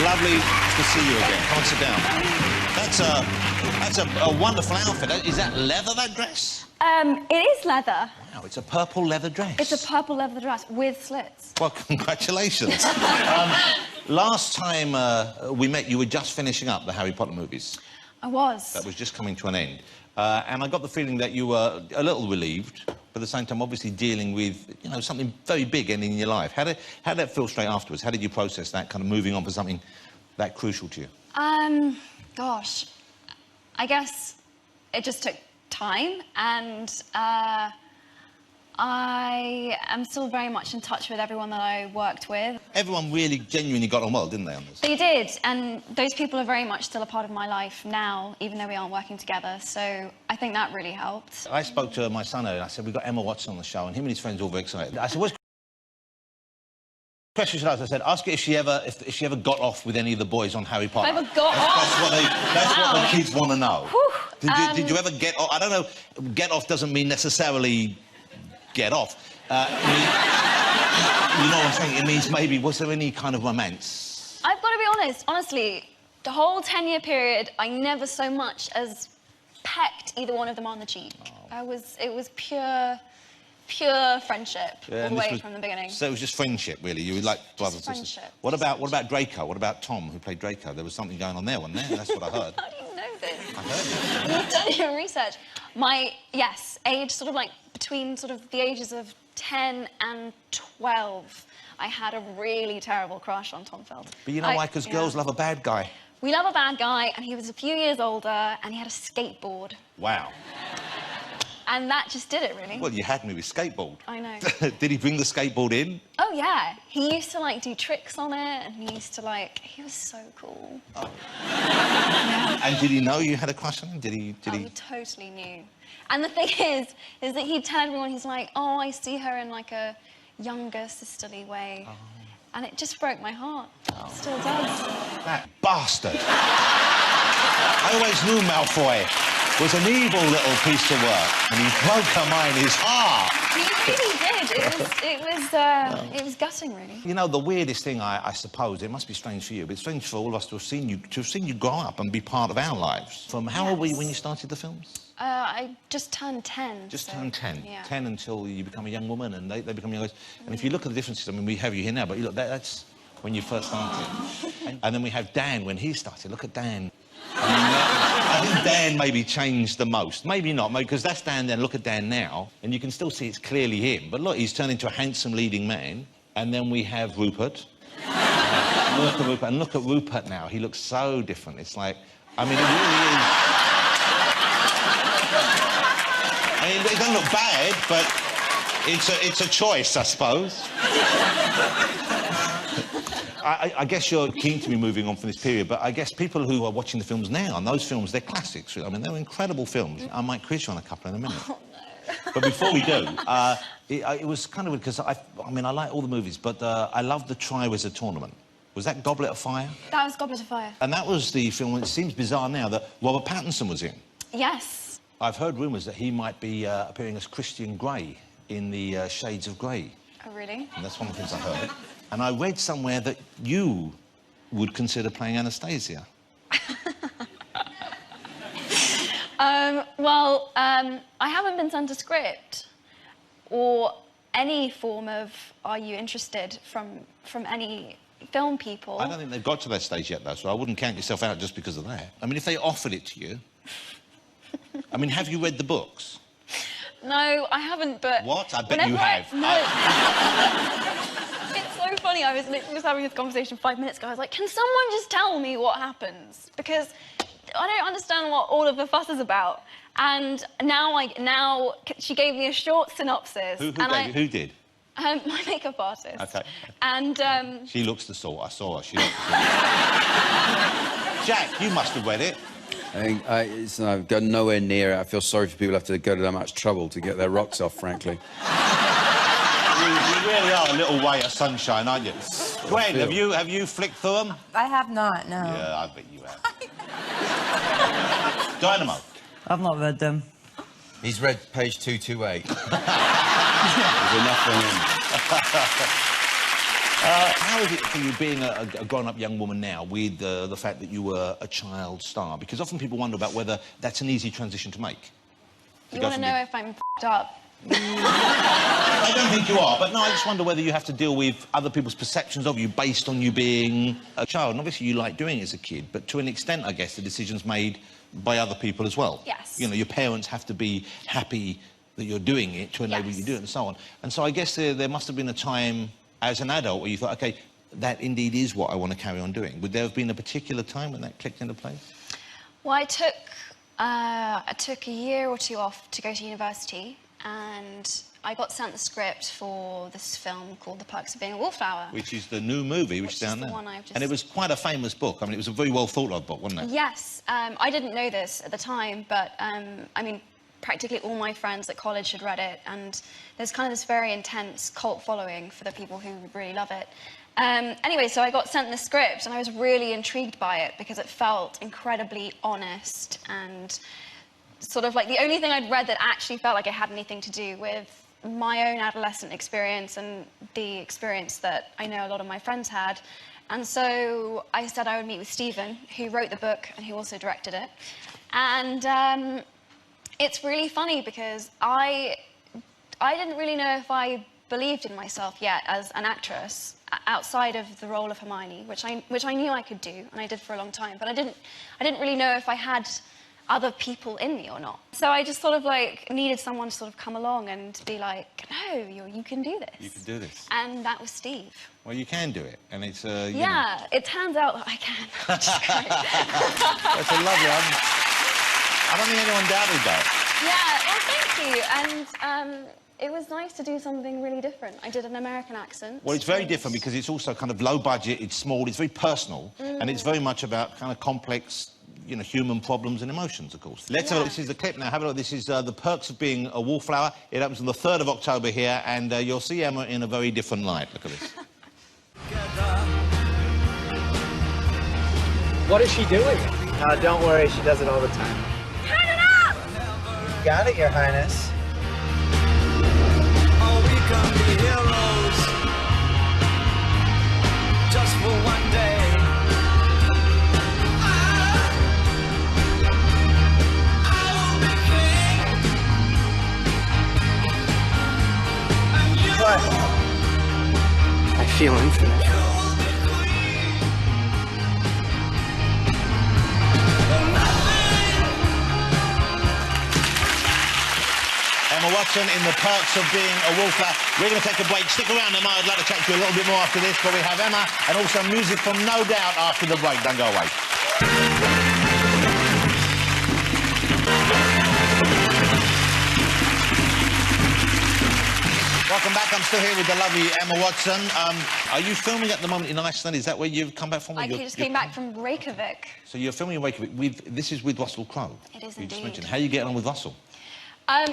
Lovely to see you again. Come on, sit down. That's a wonderful outfit. Is that leather, that dress? It is leather. Wow, it's a purple leather dress. It's a purple leather dress with slits. Well, congratulations. Last time we met, you were just finishing up the Harry Potter movies. I was. That was just coming to an end. And I got the feeling that you were a little relieved, but at the same time, obviously dealing with, you know, something very big ending in your life. How did that feel straight afterwards? How did you process that, kind of moving on for something that crucial to you? Gosh, I guess it just took time, and I am still very much in touch with everyone that I worked with. Everyone really genuinely got on well, didn't they, on this? They did, and those people are very much still a part of my life now, even though we aren't working together, so I think that really helped. I spoke to my son earlier, and I said, we've got Emma Watson on the show, and him and his friends are all very excited. I said, what's the question should I ask? I said, ask her if she ever got off with any of the boys on Harry Potter. Ever got off? That's what the kids want to know. Whew. Did you ever get off? I don't know, get off doesn't mean necessarily get off. You know what I'm saying? It means maybe, was there any kind of romance? I've got to be honest, honestly, the whole 10-year period, I never so much as pecked either one of them on the cheek. Oh. It was pure friendship all the way from the beginning. So it was just friendship, really? You were like brothers and sisters? What about Draco? What about Tom, who played Draco? There was something going on there, wasn't there? That's what I heard. How do you know this? I heard it. You've done your research. Yes, age sort of like between sort of the ages of 10 and 12, I had a really terrible crush on Tom Felton. But you know why? Because girls love a bad guy. We love a bad guy, and he was a few years older, and he had a skateboard. Wow. And that just did it, really. Well, you had me with skateboard. I know. Did he bring the skateboard in? Oh, yeah. He used to, like, do tricks on it, and he used to, like... He was so cool. Oh. Yeah. And did he know you had a crush on him? He totally knew. And the thing is that he'd tell everyone, he's like, oh, I see her in, like, a younger, sisterly way. Oh. And it just broke my heart. Oh. It still does. That bastard. I always knew Malfoy was an evil little piece of work, and he broke her mind, his heart. He really did. It was gutting, really. You know, the weirdest thing, I suppose, it must be strange for you, but it's strange for all of us to have seen you grow up and be part of our lives. From how old were you when you started the films? I just turned 10. Just turned 10? Yeah. 10 until you become a young woman, and they become young guys. And if you look at the differences, I mean, we have you here now, but you look, that's when you first started. And then we have Dan when he started. Look at Dan. I think Dan maybe changed the most. Maybe not, because that's Dan then. Look at Dan now, and you can still see it's clearly him. But look, he's turned into a handsome leading man. And then we have Rupert. Look at Rupert, and look at Rupert now. He looks so different. It's like, I mean, it really is. I mean, it doesn't look bad, but it's a choice, I suppose. I guess you're keen to be moving on from this period, but I guess people who are watching the films now, and those films, they're classics. I mean, they're incredible films. I might quiz you on a couple in a minute. Oh, no. But before we do, it was kind of because I mean, I like all the movies, but I love the Triwizard Tournament. Was that Goblet of Fire? That was Goblet of Fire. And that was the film, it seems bizarre now, that Robert Pattinson was in. Yes. I've heard rumours that he might be appearing as Christian Grey in the Shades of Grey. Oh, really? And that's one of the things I heard. And I read somewhere that you would consider playing Anastasia. I haven't been sent a script or any form of "Are you interested?" from any film people. I don't think they've got to that stage yet, though, so I wouldn't count yourself out just because of that. I mean, if they offered it to you... I mean, have you read the books? No, I haven't, but... What? I bet you have. No. It's so funny. I was literally just having this conversation 5 minutes ago. I was like, can someone just tell me what happens? Because I don't understand what all of the fuss is about. And now she gave me a short synopsis. Who did? My makeup artist. Okay. And, She looks the sort. I saw her. She looks the sort. Jack, you must have read it. I've gone nowhere near it. I feel sorry for people who have to go to that much trouble to get their rocks off, frankly. You really are a little ray of sunshine, aren't you? Gwen, have you flicked through them? I have not, no. Yeah, I bet you have. Dynamo. I've not read them. He's read page 228. There's enough for him. How is it for you being a grown-up young woman now with the fact that you were a child star? Because often people wonder about whether that's an easy transition to make. You want to know if I'm f***ed up? I don't think you are, but no, I just wonder whether you have to deal with other people's perceptions of you based on you being a child. And obviously you like doing it as a kid, but to an extent, I guess, the decision's made by other people as well. Yes. You know, your parents have to be happy that you're doing it to enable you to do it and so on. And so I guess there must have been a time as an adult where you thought, OK, that indeed is what I want to carry on doing. Would there have been a particular time when that clicked into place? Well, I took a year or two off to go to university, and I got sent the script for this film called The Perks of Being a Wallflower. Which is the new movie, which is down there. One I've just... And it was quite a famous book. I mean, it was a very well thought of book, wasn't it? Yes. I didn't know this at the time, but, I mean, practically all my friends at college had read it, and there's kind of this very intense cult following for the people who really love it. Anyway, so I got sent the script, and I was really intrigued by it because it felt incredibly honest and sort of like the only thing I'd read that actually felt like it had anything to do with my own adolescent experience and the experience that I know a lot of my friends had. And so I said I would meet with Stephen, who wrote the book and who also directed it. And it's really funny because I didn't really know if I believed in myself yet as an actress outside of the role of Hermione, which I knew I could do, and I did for a long time, but I didn't really know if I had other people in me or not. So I just sort of like needed someone to sort of come along and be like, no, you can do this. You can do this. And that was Steve. Well, you can do it, and it's yeah, it turns out that I can. Which is great. That's a lovely. I don't think anyone doubted that. Yeah, well, thank you. And it was nice to do something really different. I did an American accent. Well, it's very different because it's also kind of low budget, it's small, it's very personal, and it's very much about kind of complex, you know, human problems and emotions, of course. Let's have a look. This is the clip now. Have a look. This is The Perks of Being a Wallflower. It opens on the 3rd of October here, and you'll see Emma in a very different light. Look at this. What is she doing? Don't worry, she does it all the time. Turn it up! Got it, Your Highness. Oh, we can be heroes just for one day. I will be king. What? I feel infinite. Emma Watson in The Perks of Being a Wallflower. We're going to take a break. Stick around, Emma. I'd like to chat to you a little bit more after this, but we have Emma and also music from No Doubt after the break. Don't go away. Welcome back. I'm still here with the lovely Emma Watson. Are you filming at the moment in Iceland? Is that where you've come back from? I just came back from Reykjavik. So you're filming in Reykjavik. This is with Russell Crowe. It is you indeed. Just mentioned. How are you getting on with Russell?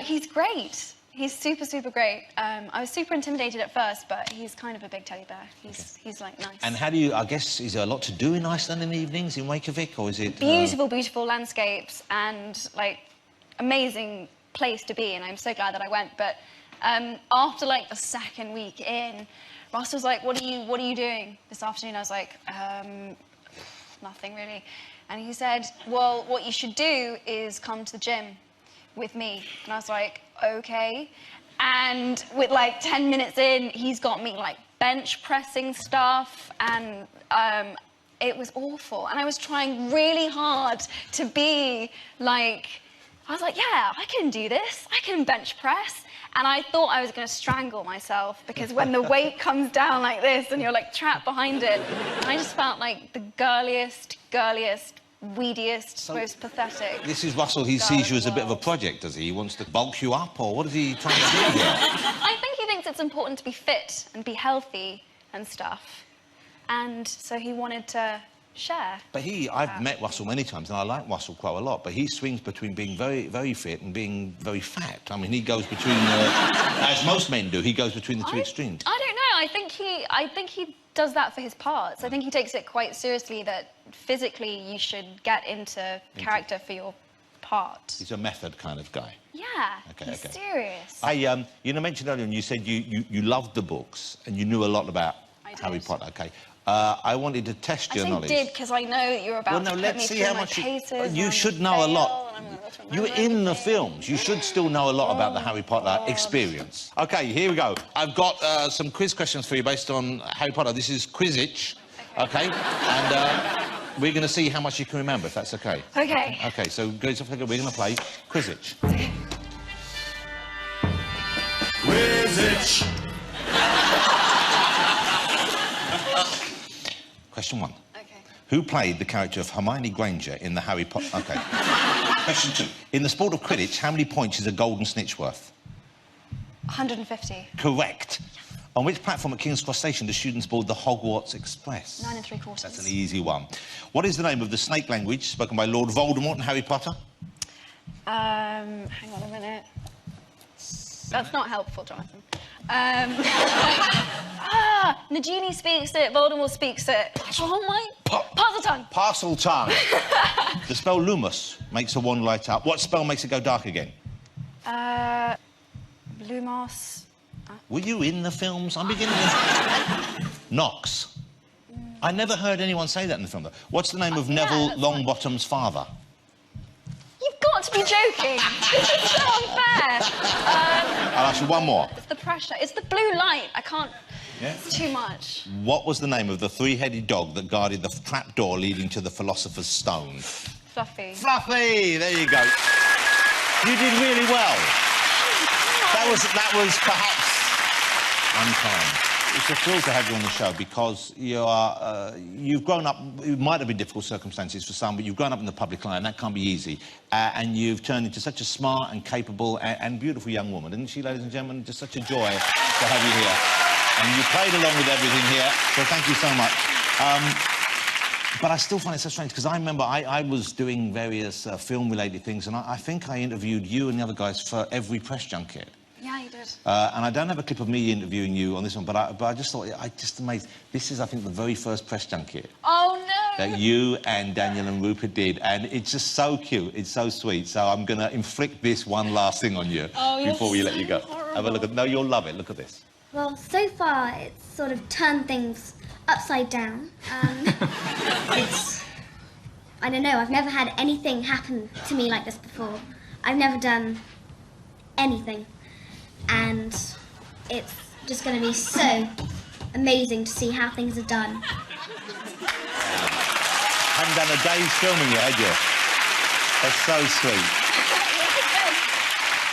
He's great. He's super, super great. I was super intimidated at first, but he's kind of a big teddy bear. He's like nice. And how do you, I guess, is there a lot to do in Iceland in the evenings in Reykjavik, or is it... Beautiful, beautiful landscapes and, like, amazing place to be, and I'm so glad that I went. But after, like, the second week in, Ross was like, what are you doing this afternoon? I was like, nothing really. And he said, well, what you should do is come to the gym with me. And I was like, okay. And with like 10 minutes in, he's got me like bench pressing stuff, and it was awful. And I was trying really hard to be like, I was like, yeah, I can do this. I can bench press. And I thought I was going to strangle myself, because when the weight comes down like this and you're like trapped behind it, I just felt like the girliest, weediest, most pathetic. This is Russell. He sees you as a bit of a project, does he? He wants to bulk you up, or what is he trying to do here? I think he thinks it's important to be fit and be healthy and stuff. And so he wanted to share. But I've met Russell many times, and I like Russell Crowe a lot, but he swings between being very, very fit and being very fat. I mean, he goes between, as most men do, he goes between the two extremes. I don't know. I think he does that for his parts. I think he takes it quite seriously that physically you should get into character for your part. He's a method kind of guy. Yeah, Okay, he's okay. serious. You mentioned earlier, and you said you loved the books and you knew a lot about Harry Potter, OK. I wanted to test your knowledge. I did, because I know that you're about to put me through my paces. You should know a lot. You're in the films. You should still know a lot about the Harry Potter experience. OK, here we go. I've got some quiz questions for you based on Harry Potter. This is Quizzitch, OK? And we're going to see how much you can remember, if that's OK. OK. OK, so guys, we're going to play Quizzitch. Quizzitch. Question 1. OK. Who played the character of Hermione Granger in the Harry Potter... OK. Question 2. In the sport of Quidditch, how many points is a golden snitch worth? 150. Correct. On which platform at King's Cross Station do students board the Hogwarts Express? 9 3/4. That's an easy one. What is the name of the snake language spoken by Lord Voldemort in Harry Potter? Hang on a minute. That's not helpful, Jonathan. Nagini speaks it, Voldemort speaks it. Oh my... Parseltongue. Parseltongue. The spell Lumos makes a wand light up. What spell makes it go dark again? Lumos. Were you in the films? I'm beginning to... Nox. I never heard anyone say that in the film, though. What's the name of Neville Longbottom's father? You've got to be joking. This is so unfair. I'll ask you one more. It's the pressure. It's the blue light. I can't... Yeah? It's too much. What was the name of the three-headed dog that guarded the trap door leading to the Philosopher's Stone? Fluffy. Fluffy! There you go. You did really well. That was perhaps unkind. It's a thrill to have you on the show because you've grown up. It might have been difficult circumstances for some, but you've grown up in the public eye, and that can't be easy. And you've turned into such a smart and capable and beautiful young woman, isn't she, ladies and gentlemen? Just such a joy to have you here. And you played along with everything here, so thank you so much. But I still find it so strange because I remember I was doing various film-related things, and I think I interviewed you and the other guys for every press junket. Yeah, you did. And I don't have a clip of me interviewing you on this one, but I just thought, I just amazed. This is, I think, the very first press junket Oh, no. that you and Daniel and Rupert did, and it's just so cute, it's so sweet. So I'm going to inflict this one last thing on you before we let you go. Horrible. Have a look at... No, you'll love it. Look at this. Well, so far it's sort of turned things upside down. I don't know, I've never had anything happen to me like this before. I've never done anything. And it's just going to be so amazing to see how things are done. Haven't done a day's filming yet, had you? That's so sweet.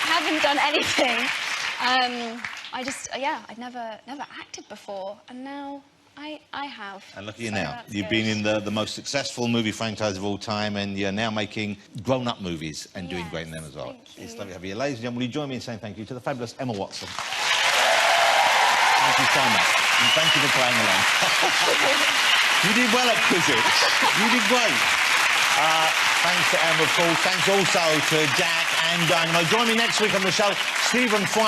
I haven't done anything. I'd never acted before, and now I have. And look at you So now. that's You've good. been in the most successful movie franchise of all time, and you're now making grown-up movies and doing Yes, great in them as well. thank you. It's lovely to have you. Ladies and gentlemen, will you join me in saying thank you to the fabulous Emma Watson? Thank you so much. And thank you for playing along. You did well at Quizzitch. You did great. Thanks to Emma, of course. Thanks also to Jack and Dynamo. Join me next week on the show. Stephen Fry